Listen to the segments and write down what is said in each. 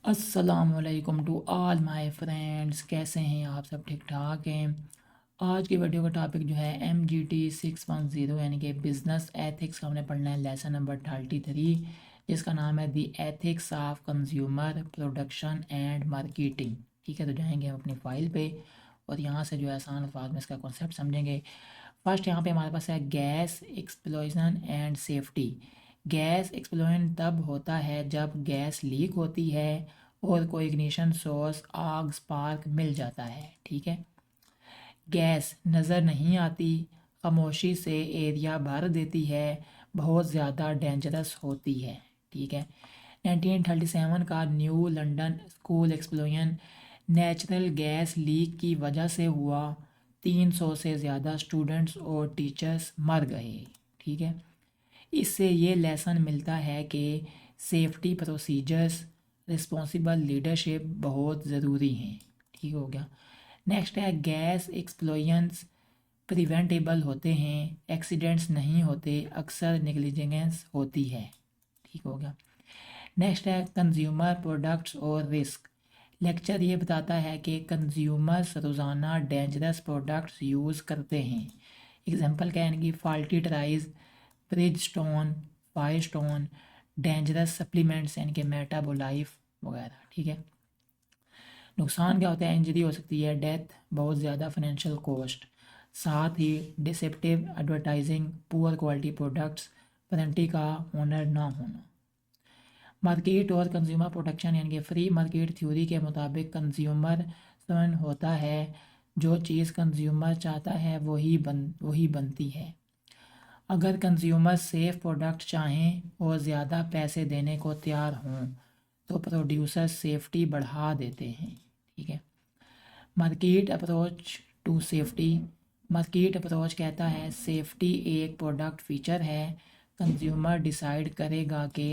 السلام علیکم to all my friends, کیسے ہیں آپ سب؟ ٹھیک ٹھاک ہیں؟ آج کی ویڈیو کا ٹاپک جو ہے MGT 610 یعنی کہ بزنس ایتھکس کا ہم نے پڑھنا ہے لیسن نمبر 33، جس کا نام ہے the ethics of consumer production and marketing. ٹھیک ہے، تو جائیں گے ہم اپنی فائل پہ اور یہاں سے جو ہے آسان الفاظ میں اس کا کانسیپٹ سمجھیں گے۔ فرسٹ یہاں پہ ہمارے پاس ہے gas explosion and safety. Gas explosion تب ہوتا ہے جب گیس لیک ہوتی ہے اور کوئی اگنیشن سورس آگ سپارک مل جاتا ہے۔ ٹھیک ہے، گیس نظر نہیں آتی، خاموشی سے ایریا بھر دیتی ہے، بہت زیادہ ڈینجرس ہوتی ہے۔ ٹھیک ہے، 1937 کا new London school explosion natural gas leak کی وجہ سے ہوا، 300 سے زیادہ اسٹوڈنٹس اور ٹیچرس مر گئے۔ ٹھیک ہے، اس سے یہ لیسن ملتا ہے کہ سیفٹی پروسیجرز، رسپانسیبل لیڈرشپ بہت ضروری ہیں۔ ٹھیک ہو گیا۔ نیکسٹ ہے گیس ایکسپلوژنس پریونٹیبل ہوتے ہیں، ایکسیڈنٹس نہیں ہوتے، اکثر نیگلیجنس ہوتی ہے۔ ٹھیک ہو گیا۔ نیکسٹ ہے کنزیومر پروڈکٹس اور رسک۔ لیکچر یہ بتاتا ہے کہ کنزیومرز روزانہ ڈینجرس پروڈکٹس یوز کرتے ہیں۔ ایگزامپل کیا ہے کہ faulty tyres, Bridgestone, Firestone, dangerous supplements یعنی کہ میٹابولائف وغیرہ۔ ٹھیک ہے، نقصان کیا ہوتا ہے؟ انجری ہو سکتی ہے، ڈیتھ، بہت زیادہ فائنینشیل کوسٹ، ساتھ ہی deceptive advertising, poor quality products, warranty کا ہونر نہ ہونا۔ مارکیٹ اور کنزیومر پروٹیکشن یعنی کہ فری مارکیٹ تھیوری کے مطابق کنزیومر سون ہوتا ہے، جو چیز کنزیومر چاہتا ہے وہی بنتی ہے۔ اگر کنزیومر سیف پروڈکٹ چاہیں اور زیادہ پیسے دینے کو تیار ہوں تو پروڈیوسر سیفٹی بڑھا دیتے ہیں۔ ٹھیک ہے، market approach to safety. Market approach کہتا ہے سیفٹی ایک پروڈکٹ فیچر ہے، کنزیومر ڈیسائیڈ کرے گا کہ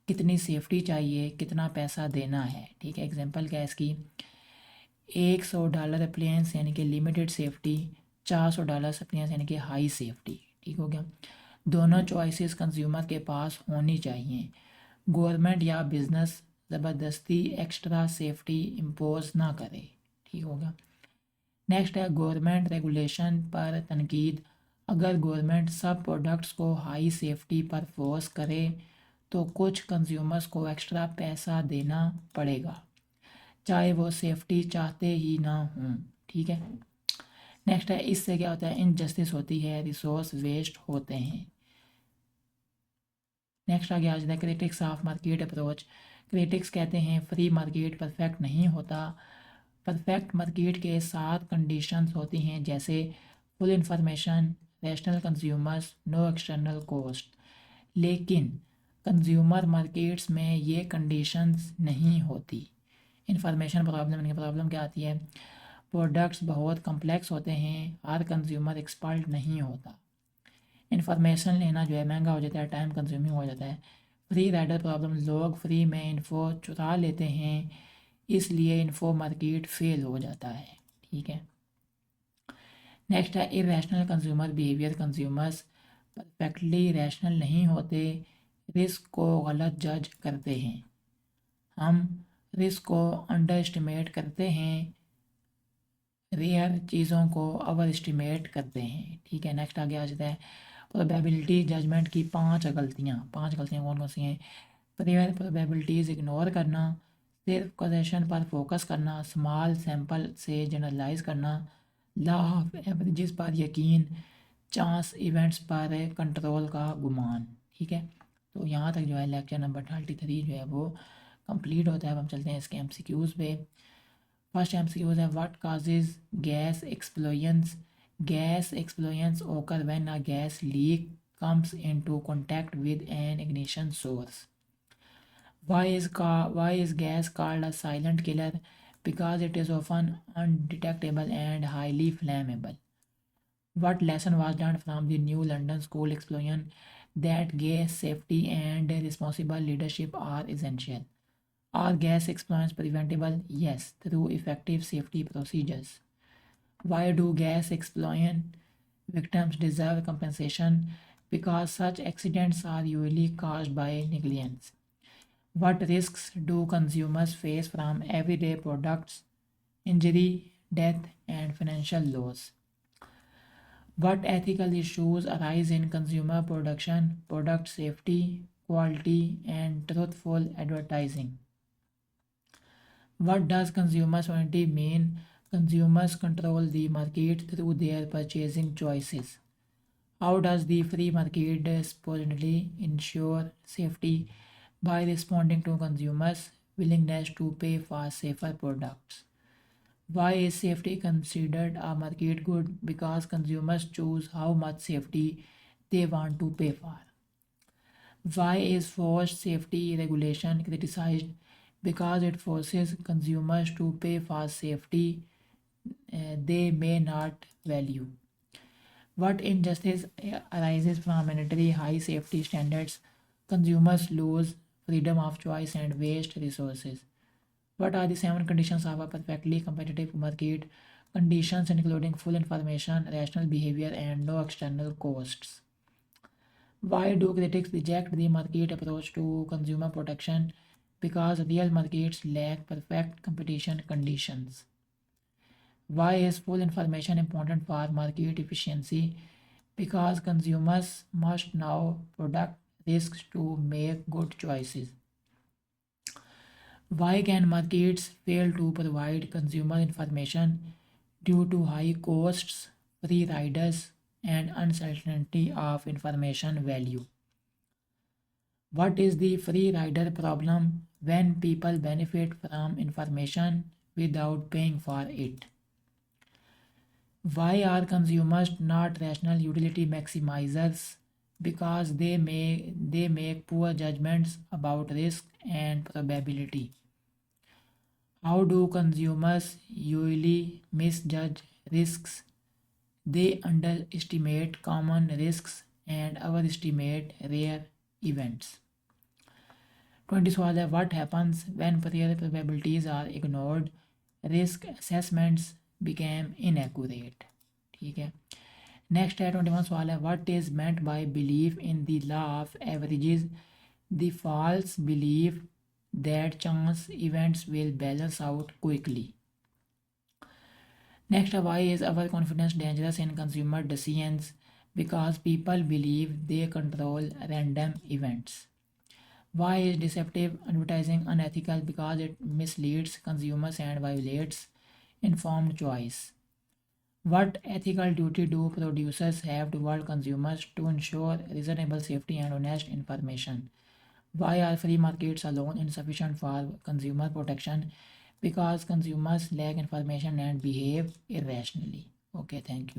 کتنی سیفٹی چاہیے، کتنا پیسہ دینا ہے۔ ٹھیک ہے، ایگزامپل کیا ہے اس کی؟ $100 اپلینس یعنی کہ لمیٹڈ سیفٹی، $400 اپلینس یعنی کہ ہائی سیفٹی۔ ٹھیک ہو گیا۔ دونوں چوائسیز کنزیومر کے پاس ہونی چاہیے۔ گورنمنٹ یا بزنس زبردستی ایکسٹرا سیفٹی امپوز نہ کرے۔ ٹھیک ہوگا۔ نیکسٹ ہے گورنمنٹ ریگولیشن پر تنقید۔ اگر گورنمنٹ سب پروڈکٹس کو ہائی سیفٹی پر فورس کرے تو کچھ کنزیومرز کو ایکسٹرا پیسہ دینا پڑے گا، چاہے وہ سیفٹی چاہتے ہی نہ ہوں۔ ٹھیک ہے، نیکسٹ ہے اس سے کیا ہوتا ہے؟ انجسٹس ہوتی ہے، ریسورس ویسٹ ہوتے ہیں۔ نیکسٹ آگے آ جاتا ہے critics of market approach. Critics کہتے ہیں فری مارکیٹ پرفیکٹ نہیں ہوتا، پرفیکٹ مارکیٹ کے ساتھ کنڈیشنز ہوتی ہیں جیسے فل انفارمیشن، ریشنل کنزیومرز، نو ایکسٹرنل کوسٹ۔ لیکن کنزیومر مارکیٹس میں یہ کنڈیشنز نہیں ہوتی۔ انفارمیشن پرابلم کیا آتی ہے؟ پروڈکٹس بہت کمپلیکس ہوتے ہیں، ہر کنزیومر ایکسپرٹ نہیں ہوتا۔ انفارمیشن لینا جو ہے مہنگا ہو جاتا ہے، ٹائم کنزیومنگ ہو جاتا ہے۔ فری رائڈر پرابلم، لوگ فری میں انفو چرا لیتے ہیں، اس لیے انفو مارکیٹ فیل ہو جاتا ہے۔ ٹھیک ہے، نیکسٹ ہے irrational consumer behaviour. Consumers perfectly rational نہیں ہوتے، رسک کو غلط جج کرتے ہیں۔ ہم رسک کو انڈر اسٹیمیٹ کرتے ہیں، ریئر چیزوں کو اوور اسٹیمیٹ کرتے ہیں۔ ٹھیک ہے، نیکسٹ آگے آ جاتا ہے پروبیبلٹی ججمنٹ کی 5 غلطیاں کون کون سی ہیں؟ پروبیبلٹیز اگنور کرنا، صرف کوزیشن پر فوکس کرنا، اسمال سیمپل سے جنرلائز کرنا، لا آف ایوریجز پر یقین، چانس ایونٹس پر کنٹرول کا گمان۔ ٹھیک ہے، تو یہاں تک جو ہے لیکچر نمبر 33 جو ہے وہ کمپلیٹ ہوتا ہے۔ اب ہم چلتے ہیں اس کے MCQs پہ۔ فرسٹ MCQs ہے what causes gas explosions. Gas explosions occur when a gas leak comes into contact with an ignition source. Why is gas called a silent killer? Because it is often undetectable and highly flammable. What lesson was learned from the New London School explosion? That gas safety and responsible leadership are essential. Are gas explosions preventable? Yes, through effective safety procedures. Why do gas explosion victims deserve compensation? Because such accidents are usually caused by negligence. What risks do consumers face from everyday products, injury, death, and financial loss? What ethical issues arise in consumer production, product safety, quality, and truthful advertising? What does consumer sovereignty mean? Consumers control the market through their purchasing choices. How does the free market supposedly ensure safety by responding to consumers' willingness to pay for safer products? Why is safety considered a market good? Because consumers choose how much safety they want to pay for. Why is forced safety regulation criticized? Because it forces consumers to pay for safety they may not value. What injustice arises from mandatory high safety standards? Consumers lose freedom of choice and waste resources. What are the 7 conditions of a perfectly competitive market? Conditions including full information, rational behavior, and no external costs. Why do critics reject the market approach to consumer protection? Because real markets lack perfect competition conditions. Why is full information important for market efficiency? Because consumers must know product risks to make good choices. Why can markets fail to provide consumer information due to high costs, free riders, and uncertainty of information value? What is the free rider problem when people benefit from information without paying for it? Why are consumers not rational utility maximizers? Because they make poor judgments about risk and probability. How do consumers usually misjudge risks? They underestimate common risks and overestimate rare events. 20 सवाल है, what happens when prior probabilities are ignored? Risk assessments became inaccurate. ठीक है. Next है 21 सवाल है, what is meant by belief in the law of averages? The false belief that chance events will balance out quickly. Next, why is overconfidence dangerous in consumer decisions? Because people believe they control random events. Why is deceptive advertising unethical? Because it misleads consumers and violates informed choice. What ethical duty do producers have toward consumers to ensure reasonable safety and honest information? Why are free markets alone insufficient for consumer protection? Because consumers lack information and behave irrationally. Okay, thank you.